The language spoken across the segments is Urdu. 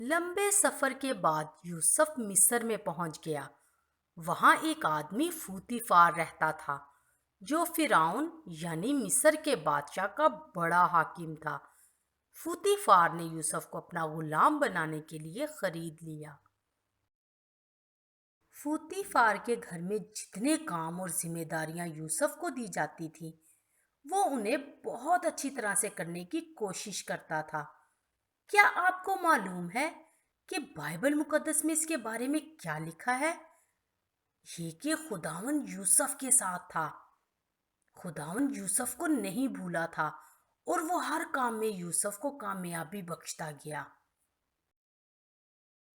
لمبے سفر کے بعد یوسف مصر میں پہنچ گیا۔ وہاں ایک آدمی فوتی فار رہتا تھا جو فرعون یعنی مصر کے بادشاہ کا بڑا حاکم تھا۔ فوتی فار نے یوسف کو اپنا غلام بنانے کے لیے خرید لیا۔ فوتی فار کے گھر میں جتنے کام اور ذمہ داریاں یوسف کو دی جاتی تھیں وہ انہیں بہت اچھی طرح سے کرنے کی کوشش کرتا تھا۔ کیا آپ کو معلوم ہے کہ بائبل مقدس میں اس کے بارے میں کیا لکھا ہے؟ یہ کہ خداوند یوسف کے ساتھ تھا۔ خداوند یوسف کو نہیں بھولا تھا اور وہ ہر کام میں یوسف کو کامیابی بخشتا گیا۔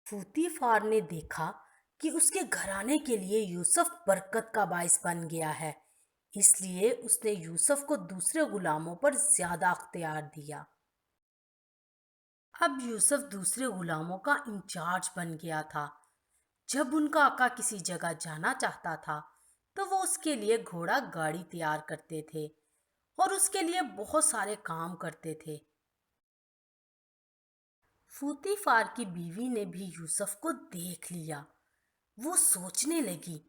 فوتی فار نے دیکھا کہ اس کے گھرانے کے لیے یوسف برکت کا باعث بن گیا ہے، اس لیے اس نے یوسف کو دوسرے غلاموں پر زیادہ اختیار دیا۔ اب یوسف دوسرے غلاموں کا انچارج بن گیا تھا۔ جب ان کا آقا کسی جگہ جانا چاہتا تھا تو وہ اس کے لیے گھوڑا گاڑی تیار کرتے تھے اور اس کے لیے بہت سارے کام کرتے تھے۔ فوتی فار کی بیوی نے بھی یوسف کو دیکھ لیا۔ وہ سوچنے لگی،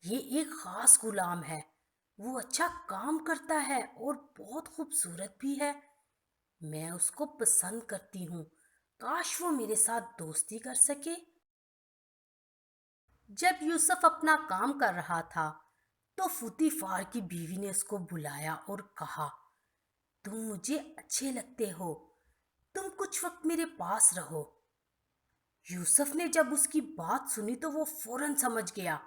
یہ ایک خاص غلام ہے، وہ اچھا کام کرتا ہے اور بہت خوبصورت بھی ہے۔ میں اس کو پسند کرتی ہوں، کاش وہ میرے ساتھ دوستی کر سکے۔ جب یوسف اپنا کام کر رہا تھا تو فوتی فار کی بیوی نے اس کو بلایا اور کہا، تم مجھے اچھے لگتے ہو، تم کچھ وقت میرے پاس رہو۔ یوسف نے جب اس کی بات سنی تو وہ فوراً سمجھ گیا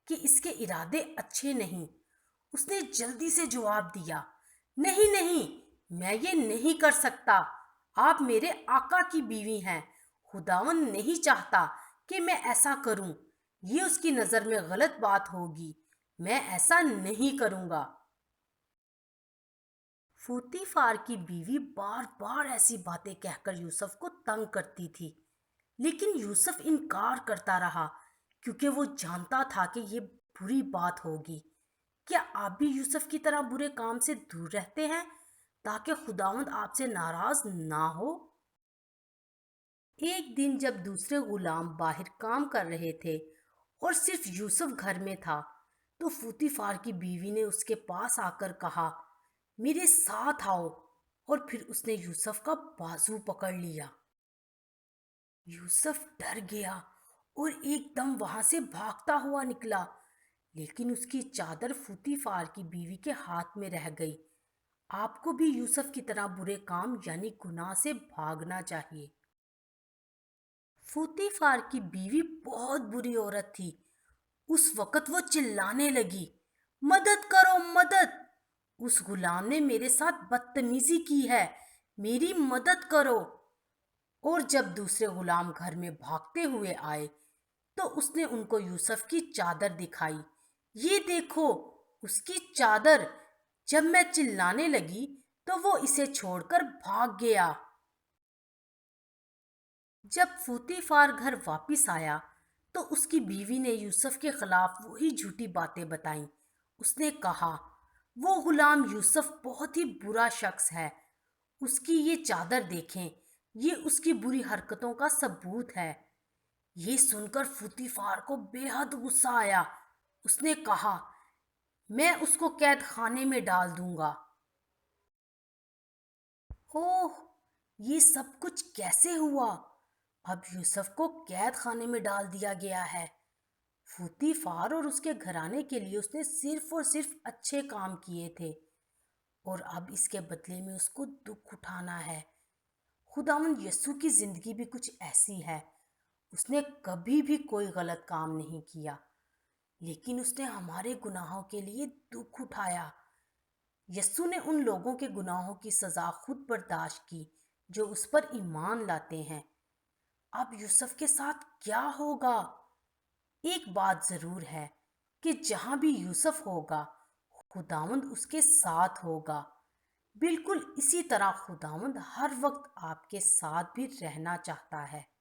کہ اس کے ارادے اچھے نہیں۔ اس نے جلدی سے جواب دیا، نہیں نہیں، میں یہ نہیں کر سکتا، آپ میرے آقا کی بیوی ہیں، خداوند نہیں چاہتا کہ میں ایسا کروں، یہ اس کی نظر میں غلط بات ہوگی، میں ایسا نہیں کروں گا۔ فوتی فار کی بیوی بار بار ایسی باتیں کہہ کر یوسف کو تنگ کرتی تھی، لیکن یوسف انکار کرتا رہا کیونکہ وہ جانتا تھا کہ یہ بری بات ہوگی۔ کیا آپ بھی یوسف کی طرح برے کام سے دور رہتے ہیں تاکہ خداوند آپ سے ناراض نہ ہو؟ ایک دن جب دوسرے غلام باہر کام کر رہے تھے اور صرف یوسف گھر میں تھا تو فوتی فار کی بیوی نے اس کے پاس آ کر کہا، میرے ساتھ آؤ، اور پھر اس نے یوسف کا بازو پکڑ لیا۔ یوسف ڈر گیا اور ایک دم وہاں سے بھاگتا ہوا نکلا، لیکن اس کی چادر فوتی فار کی بیوی کے ہاتھ میں رہ گئی۔ آپ کو بھی یوسف کی طرح برے کام یعنی گناہ سے بھاگنا چاہیے۔ فوتی فار کی بیوی بہت بری عورت تھی۔ اس وقت وہ چلانے لگی، مدد کرو مدد، اس غلام نے میرے ساتھ بدتمیزی کی ہے، میری مدد کرو۔ اور جب دوسرے غلام گھر میں بھاگتے ہوئے آئے تو اس نے ان کو یوسف کی چادر دکھائی، یہ دیکھو اس کی چادر۔ جب میں چلانے لگی تو وہ اسے چھوڑ کر بھاگ گیا۔ جب فوتی فار گھر واپس آیا تو اس کی بیوی نے یوسف کے خلاف وہی جھوٹی باتیں بتائیں۔ اس نے کہا، وہ غلام یوسف بہت ہی برا شخص ہے، اس کی یہ چادر دیکھیں، یہ اس کی بری حرکتوں کا ثبوت ہے۔ یہ سن کر فوتی فار کو بے حد غصہ آیا۔ اس نے کہا، میں اس کو قید خانے میں ڈال دوں گا۔ اوہ، یہ سب کچھ کیسے ہوا؟ اب یوسف کو قید خانے میں ڈال دیا گیا ہے۔ فوتی فار اور اس کے گھرانے کے لیے اس نے صرف اور صرف اچھے کام کیے تھے اور اب اس کے بدلے میں اس کو دکھ اٹھانا ہے۔ خداوند یسوع کی زندگی بھی کچھ ایسی ہے۔ اس نے کبھی بھی کوئی غلط کام نہیں کیا، لیکن اس نے ہمارے گناہوں کے لیے دکھ اٹھایا۔ یسوع نے ان لوگوں کے گناہوں کی سزا خود برداشت کی جو اس پر ایمان لاتے ہیں۔ اب یوسف کے ساتھ کیا ہوگا؟ ایک بات ضرور ہے کہ جہاں بھی یوسف ہوگا خداوند اس کے ساتھ ہوگا۔ بالکل اسی طرح خداوند ہر وقت آپ کے ساتھ بھی رہنا چاہتا ہے۔